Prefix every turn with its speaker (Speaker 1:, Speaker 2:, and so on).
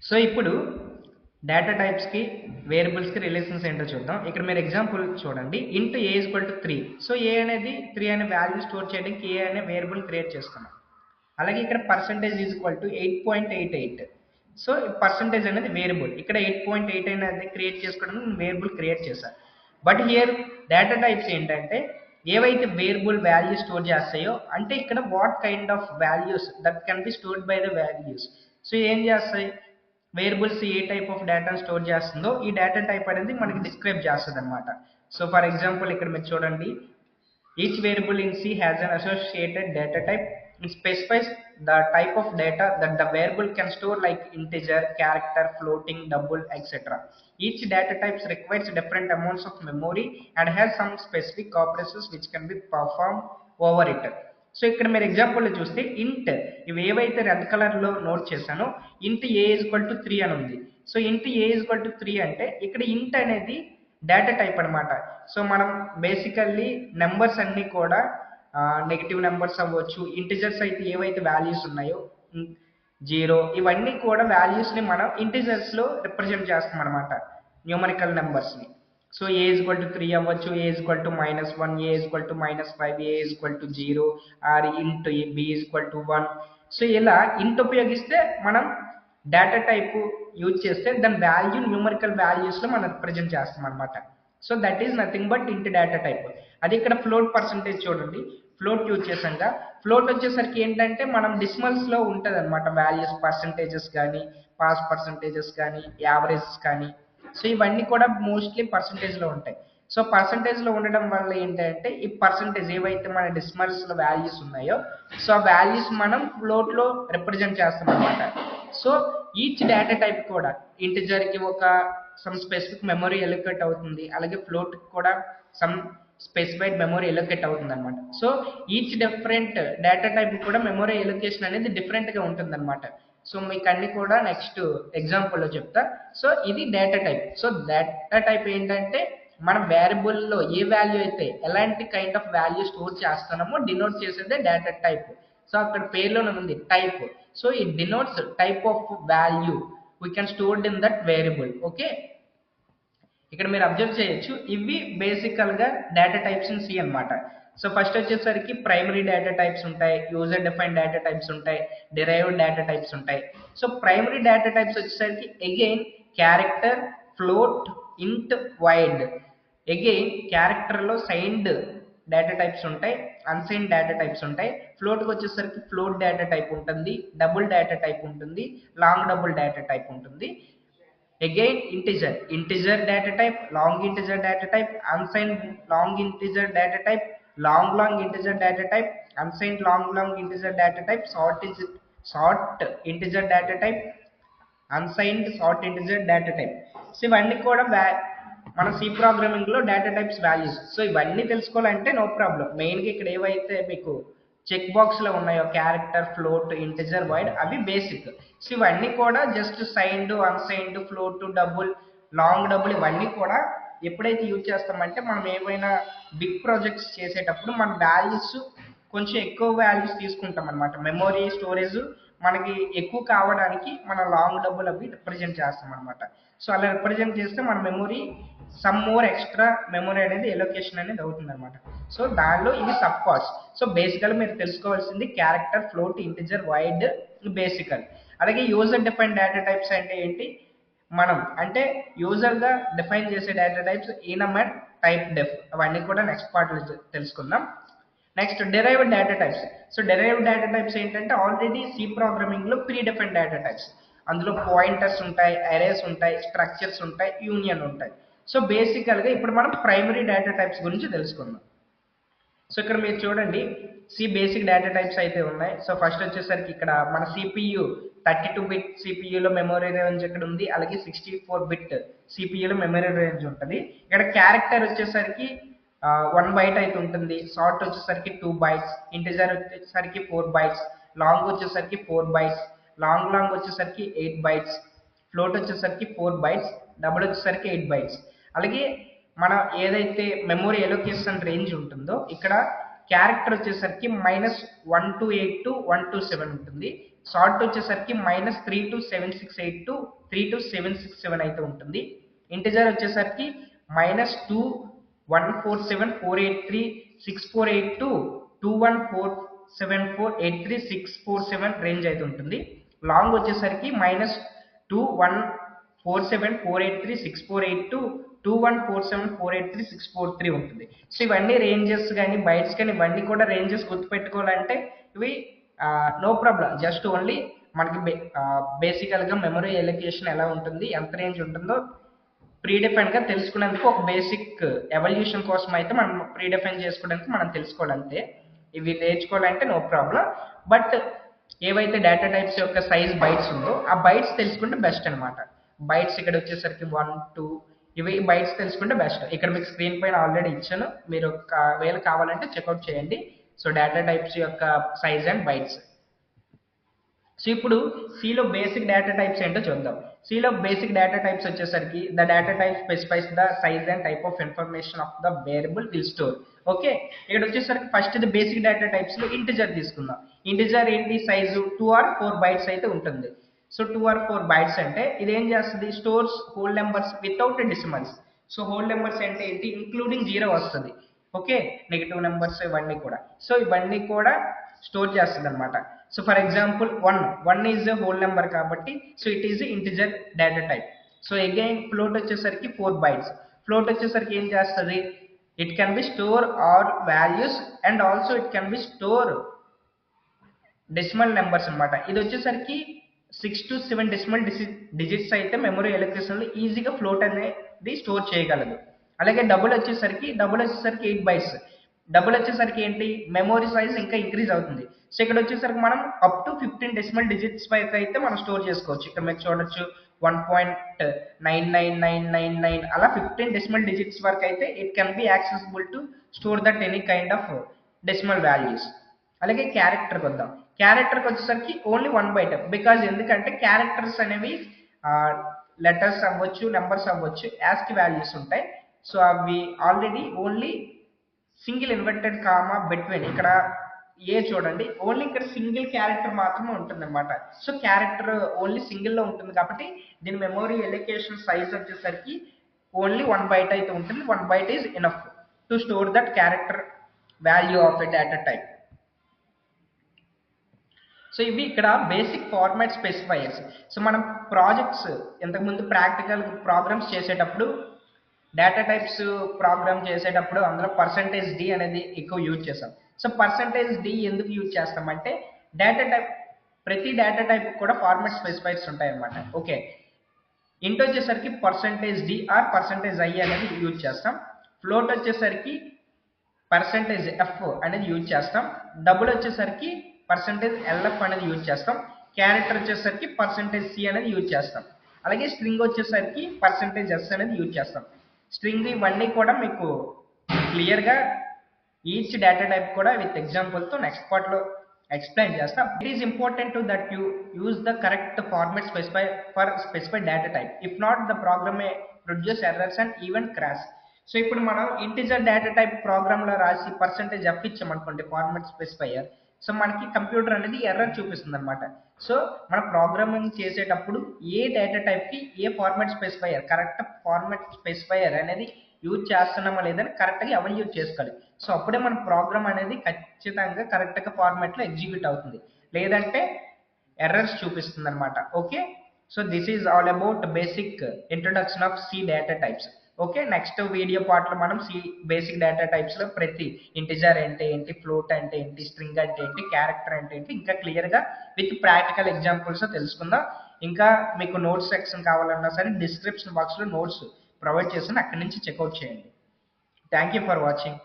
Speaker 1: So ఇప్పుడు data టైప్స్కి వేరియబుల్స్కి relations ఏంటో చూద్దాం. ఇక్కడ మీరు ఎగ్జాంపుల్ చూడండి. Int a equal to 3. So a అనేది 3 అనే వాల్యూ స్టోర్ చేయడానికి ఏ అనే వేరియబుల్ క్రియేట్ చేసుకున్నాం. అలాగే ఇక్కడ percentage is equal to 8.88. So percentage అనేది వేరియబుల్. ఇక్కడ 8.8 అనేది క్రియేట్ చేసుకోవడానికి నేను వేరియబుల్ క్రియేట్ చేశాను. బట్ హియర్ డేటా టైప్స్ ఏంటంటే ఏవైతే వేరియబుల్ వాల్యూ స్టోర్ చేస్తాయో అంటే ఇక్కడ what kind of values that can be stored by the values. So ఏం చేస్తాయి, వేరియబుల్స్ ఏ టైప్ ఆఫ్ డేటాను స్టోర్ చేస్తుందో ఈ డేటా టైప్ అనేది మనకి డిస్క్రైబ్ చేస్తుంది అనమాట. సో ఫర్ ఎగ్జాంపుల్ ఇక్కడ మీరు చూడండి, each variable in C has an associated data type. It specifies the type of data that the variable can store like integer, character, floating, double, etc. Each data type requires different amounts of memory and has some specific operations which can be performed over it. So ఇక్కడ మీరు example చూస్తే ఇంట్ ఇవి ఏవైతే red కలర్లో note చేశానో ఇంట్ ఏ equal to 3 అని ఉంది. సో ఇంట్ ఏ ఈక్వల్ టు 3 అంటే ఇక్కడ ఇంట్ అనేది డేటా టైప్ అనమాట. సో మనం బేసికల్లీ నెంబర్స్ అన్నీ కూడా నెగిటివ్ నెంబర్స్ అవ్వచ్చు, ఇంటిజర్స్ అయితే ఏవైతే వాల్యూస్ ఉన్నాయో 0 ఇవన్నీ కూడా వాల్యూస్ని మనం ఇంటిజర్స్లో రిప్రజెంట్ చేస్తాం అనమాట, న్యూమరికల్ నెంబర్స్ని. సో ఏ ఈక్వల్ టు 3 అవ్వచ్చు, a equal to -1, a equal to -5, a equal to 0 or int b equal to 1. So ఇలా ఇంట్ ఉపయోగిస్తే మనం డేటా టైప్ యూజ్ చేస్తే దాని వాల్యూ న్యూమరికల్ వాల్యూస్లో మనం రిప్రజెంట్ చేస్తాం అనమాట. So that is nothing but ఇంట్ డేటా టైప్. అది ఇక్కడ ఫ్లోట్ పర్సంటేజ్ చూడండి, ఫ్లోట్ యూజ్ చేసాక ఫ్లోట్ వచ్చేసరికి ఏంటంటే మనం డిసిమల్స్లో ఉంటుంది అనమాట వాల్యూస్, పర్సంటేజెస్ కానీ పాస్ పర్సంటేజెస్ కానీ యావరేజెస్ కానీ. సో ఇవన్నీ కూడా మోస్ట్లీ పర్సంటేజ్లో ఉంటాయి. సో పర్సంటేజ్లో ఉండడం వల్ల ఏంటంటే ఈ పర్సంటేజ్ ఏవైతే మన డెసిమల్స్లో వాల్యూస్ ఉన్నాయో సో ఆ వాల్యూస్ మనం ఫ్లోట్లో రిప్రజెంట్ చేస్తాం అనమాట. సో ఈచ్ డేటా టైప్ కూడా ఇంటిజర్కి ఒక సమ్ స్పెసిఫిక్ మెమరీ ఎలొకేట్ అవుతుంది, అలాగే ఫ్లోట్కి కూడా సమ్ స్పెసిఫైడ్ మెమరీ ఎలొకేట్ అవుతుంది అనమాట. So each different data type కూడా మెమరీ ఎలొకేషన్ అనేది డిఫరెంట్గా ఉంటుంది అనమాట. సో మీకు అన్ని కూడా నెక్స్ట్ ఎగ్జాంపుల్లో చెప్తా. సో ఇది data type. So data type ఏంటంటే మన వేరియబుల్లో ఏ వాల్యూ అయితే ఎలాంటి కైండ్ ఆఫ్ వాల్యూ స్టోర్ చేస్తున్నామో డినోట్ చేసేదే డేటా టైప్. సో అక్కడ పేర్లోనే ఉంది type. So it denotes type of value we can stored in that variable. Okay, ఇక్కడ మీరు అబ్జర్వ్ చేయొచ్చు, ఇవి బేసికల్గా డేటా టైప్స్ ఇన్ C అనమాట. సో ఫస్ట్ వచ్చేసరికి ప్రైమరీ డేటా టైప్స్ ఉంటాయి, యూజర్ డిఫైన్డ్ డేటా టైప్స్ ఉంటాయి, డిరైవ్డ్ డేటా టైప్స్ ఉంటాయి. సో ప్రైమరీ డేటా టైప్స్ వచ్చేసరికి అగైన్ క్యారెక్టర్, ఫ్లోట్, ఇంట్, వైడ్. అగైన్ క్యారెక్టర్లో సైన్డ్ డేటా టైప్స్ ఉంటాయి, అన్సైన్డ్ డేటా టైప్స్ ఉంటాయి. ఫ్లోట్కి వచ్చేసరికి ఫ్లోట్ డేటా టైప్ ఉంటుంది, డబుల్ డేటా టైప్ ఉంటుంది, లాంగ్ డబుల్ డేటా టైప్ ఉంటుంది. Again integer data type, long integer data type, unsigned long integer data type, long integer data type, unsigned long integer data type, short integer data type, unsigned short integer data type. సో ఇవన్నీ కూడా మన C ప్రోగ్రామింగ్లో data types values. So ఇవన్నీ తెలుసుకోవాలంటే no problem. మెయిన్గా ఇక్కడ ఏవైతే మీకు చెక్ బాక్స్లో ఉన్నాయో క్యారెక్టర్, ఫ్లోట్, ఇంటిజర్, వైడ్ అవి బేసిక్. సో ఇవన్నీ కూడా just signed, unsigned, float, double, long double ఇవన్నీ కూడా ఎప్పుడైతే యూజ్ చేస్తామంటే మనం ఏమైనా బిగ్ ప్రాజెక్ట్స్ చేసేటప్పుడు మన వాల్యూస్ కొంచెం ఎక్కువ వాల్యూస్ తీసుకుంటాం అనమాట. మెమొరీ స్టోరేజ్ మనకి ఎక్కువ కావడానికి మన లాంగ్ డబుల్ అవి రిప్రజెంట్ చేస్తాం అనమాట. సో అలా రిప్రజెంట్ చేస్తే మన memory some more extra memory అనేది ఎలొకేషన్ అనేది అవుతుంది అనమాట. సో దానిలో ఇవి సబ్ పార్ట్స్. సో బేసికల్ మీరు తెలుసుకోవాల్సింది క్యారెక్టర్, ఫ్లోట్, ఇంటిజర్, వైడ్ బేసికల్. అలాగే యూజర్ డిఫైన్ డేటా టైప్స్ అంటే ఏంటి, మనం అంటే యూజర్గా డిఫైన్ చేసే data types enum, typedef అవన్నీ కూడా నెక్స్ట్ పార్ట్లో తెలుసుకుందాం. Next derived data types. So derived data types ఏంటంటే ఆల్రెడీ C ప్రోగ్రామింగ్లో ప్రీ డిఫైన్ డేటా టైప్స్. అందులో పాయింటర్స్ ఉంటాయి, అరేస్ ఉంటాయి, స్ట్రక్చర్స్ ఉంటాయి, యూనియన్ ఉంటాయి. సో బేసికల్గా ఇప్పుడు మనం ప్రైమరీ డేటా టైప్స్ గురించి తెలుసుకుందాం. సో ఇక్కడ మీరు చూడండి C బేసిక్ డేటా టైప్స్ అయితే ఉన్నాయి. సో ఫస్ట్ వచ్చేసరికి ఇక్కడ మన CPU 32-bit CPUలో మెమరీ రేంజ్ ఇక్కడ ఉంది, అలాగే 64-bit CPUలో మెమరీ రేంజ్ ఉంటుంది. ఇక్కడ క్యారెక్టర్ వచ్చేసరికి 1 byte అయితే ఉంటుంది, షార్ట్ వచ్చేసరికి 2 bytes, ఇంటిజర్ వచ్చేసరికి 4 bytes, లాంగ్ వచ్చేసరికి 4 bytes, లాంగ్ వచ్చేసరికి 8 bytes, ఫ్లోట్ వచ్చేసరికి 4 bytes, డబుల్ వచ్చేసరికి 8 bytes. అలాగే మన ఏదైతే మెమొరీ ఎలొకేషన్ రేంజ్ ఉంటుందో ఇక్కడ క్యారెక్టర్ వచ్చేసరికి -128 టు 127 ఉంటుంది. సార్ట్ వచ్చేసరికి -3 టు 768 టు 3 టు 767 అయితే ఉంటుంది. ఇంటిజర్ వచ్చేసరికి -2 147 483 648 టు 2147483 647 రేంజ్ అయితే ఉంటుంది. లాంగ్ వచ్చేసరికి -2 147 483 648 టు 2147 483 643 ఉంటుంది. సో ఇవన్నీ రేంజెస్ కానీ బైట్స్ కానీ ఇవన్నీ కూడా రేంజెస్ గుర్తుపెట్టుకోవాలంటే ఇవి నో ప్రాబ్లం, జస్ట్ ఓన్లీ మనకి బేసికల్గా మెమరీ ఎలొకేషన్ ఎలా ఉంటుంది, ఎంత రేంజ్ ఉంటుందో ప్రీడిఫైన్గా తెలుసుకునేందుకు ఒక బేసిక్ ఎవల్యూషన్ కోసం అయితే మనం ప్రీడిఫైన్ చేసుకోవడానికి మనం తెలుసుకోవాలంతే. ఇవి నేర్చుకోవాలంటే నో ప్రాబ్లం. బట్ ఏవైతే డేటా టైప్స్ యొక్క సైజ్ బైట్స్ ఉందో ఆ బైట్స్ తెలుసుకుంటే బెస్ట్ అనమాట. బైట్స్ ఇక్కడ వచ్చేసరికి 1 2 ఇవి బైట్స్ తెలుసుకుంటే బెస్ట్. ఇక్కడ మీకు స్క్రీన్ పైన ఆల్రెడీ ఇచ్చాను, మీరు ఒకవేళ కావాలంటే చెక్అవుట్ చేయండి. సో డేటా టైప్స్ యొక్క సైజ్ అండ్ బైట్స్. సో ఇప్పుడు సిలో బేసిక్ డేటా టైప్స్ ఏంటో చూద్దాం. సిలో బేసిక్ డేటా టైప్స్ వచ్చేసరికి the data type specifies the size and type of information of the variable will store. Okay, ఇక్కడ వచ్చేసరికి ఫస్ట్ ఇది బేసిక్ డేటా టైప్స్ లో ఇంటిజర్ తీసుకుందాం. ఇంటిజర్ ఏంటి, సైజు 2 or 4 బైట్స్ అయితే ఉంటుంది. సో 2 or 4 బైట్స్ అంటే ఇది ఏం చేస్తుంది, stores whole numbers without decimals. So whole numbers అంటే ఏంటి, ఇంక్లూడింగ్ 0 వస్తుంది. ఓకే, నెగిటివ్ నెంబర్స్ ఇవన్నీ కూడా. సో ఇవన్నీ కూడా స్టోర్ చేస్తుంది అనమాట. So for example 1 is a whole number కాబట్టి so it is integer data type. So again float వచ్చేసరికి 4 బైట్స్. ఫ్లోట్ వచ్చేసరికి ఏం చేస్తుంది, it can be store all values and also it can be store decimal numbers అనమాట. ఇది వచ్చేసరికి 6 to 7 decimal digits అయితే memory allocation లో ఈజీగా ఫ్లోట్ అనేది స్టోర్ చేయగలదు. అలాగే డబుల్ వచ్చేసరికి 8 బైట్స్. డబుల్ వచ్చేసరికి ఏంటి, మెమరీ సైజ్ ఇంకా ఇంక్రీజ్ అవుతుంది. సో ఇక్కడ వచ్చేసరికి మనం అప్ టు 15 డెసిమల్ డిజిట్స్ వరకు అయితే మనం స్టోర్ చేసుకోవచ్చు. ఇక్కడ మీరు చూడొచ్చు 1.99999 అలా 15 డెసిమల్ డిజిట్స్ వరకు అయితే it can B accessible to store that any kind of decimal values. అలాగే క్యారెక్టర్కి వద్దాం. క్యారెక్టర్కి వచ్చేసరికి ఓన్లీ 1 బైట్. బికాజ్ ఎందుకంటే క్యారెక్టర్స్ అనేవి లెటర్స్ అవ్వచ్చు, నెంబర్స్ అవ్వచ్చు, యాస్కి వాల్యూస్ ఉంటాయి. సో అవి already only single inverted comma between, ఇక్కడ ఏ చూడండి ఓన్లీ ఇక్కడ సింగిల్ క్యారెక్టర్ మాత్రమే ఉంటుంది అనమాట. సో క్యారెక్టర్ ఓన్లీ సింగిల్ లో ఉంటుంది కాబట్టి దీని మెమరీ ఎలొకేషన్ సైజ్ వచ్చేసరికి ఓన్లీ 1 బైట్ అయితే ఉంటుంది. 1 byte is enough to store that character value of a data type. So ఇవి ఇక్కడ బేసిక్ ఫార్మాట్ స్పెసిఫైయర్స్. సో మనం ప్రాజెక్ట్స్ ఇంతకుముందు ప్రాక్టికల్ ప్రోగ్రామ్స్ చేసేటప్పుడు డేటా టైప్స్ ప్రోగ్రామ్ చేసేటప్పుడు అందులో %d అనేది ఎక్కువ యూజ్ చేస్తాం. సో %d ఎందుకు యూజ్ చేస్తామంటే డేటా టైప్, ప్రతి డేటా టైప్ కూడా ఫార్మాట్ స్పెసిఫైర్స్ ఉంటాయి అన్నమాట. ఓకే, ఇంట్ వచ్చేసరికి %d ఆర్ %i అనేది యూజ్ చేస్తాం. ఫ్లోట్ వచ్చేసరికి %f అనేది యూజ్ చేస్తాం. డబుల్ వచ్చేసరికి %lf అనేది యూజ్ చేస్తాం. క్యారెక్టర్ వచ్చేసరికి %c అనేది యూజ్ చేస్తాం. అలాగే స్ట్రింగ్ వచ్చేసరికి %s అనేది యూజ్ చేస్తాం. స్ట్రింగ్ ఇవన్నీ కూడా మీకు క్లియర్గా ఈచ్ డేటా టైప్ కూడా విత్ ఎగ్జాంపుల్తో నెక్స్ట్ పార్ట్లో ఎక్స్ప్లెయిన్ చేస్తాం. It is important to that you use the correct format for specified data type. If not the program may produce errors and even crash. So ఇప్పుడు మనం integer data type ప్రోగ్రామ్లో రాసి %f ఇచ్చామనుకోండి format specifier, so మనకి computer అనేది error చూపిస్తుంది అనమాట. So మన ప్రోగ్రామింగ్ చేసేటప్పుడు ఏ డేటా టైప్కి ఏ format specifier, correct format specifier అనేది యూజ్ చేస్తున్నామా లేదని కరెక్ట్గా ఎవాల్యూట్ చేసుకోవాలి. సో అప్పుడే మన ప్రోగ్రామ్ అనేది ఖచ్చితంగా కరెక్ట్గా ఫార్మాట్లో ఎగ్జిక్యూట్ అవుతుంది, లేదంటే ఎర్రర్స్ చూపిస్తుంది అనమాట. Okay, so this is all about basic introduction of C data types. Okay, next video పార్ట్లో మనం సి బేసిక్ డేటా టైప్స్లో ప్రతి ఇంటిజర్ అంటే ఏంటి, ఫ్లోట్ అంటే ఏంటి, స్ట్రింగ్ అంటే ఏంటి, క్యారెక్టర్ అంటే ఏంటి ఇంకా క్లియర్గా విత్ ప్రాక్టికల్ ఎగ్జాంపుల్స్ తెలుసుకుందాం. ఇంకా మీకు నోట్స్ సెక్షన్ కావాలన్నా సరే డిస్క్రిప్షన్ బాక్స్లో నోట్స్ ప్రొవైడ్ చేస్తాను, అక్కడి నుంచి చెక్అవుట్ చేయండి. Thank you for watching.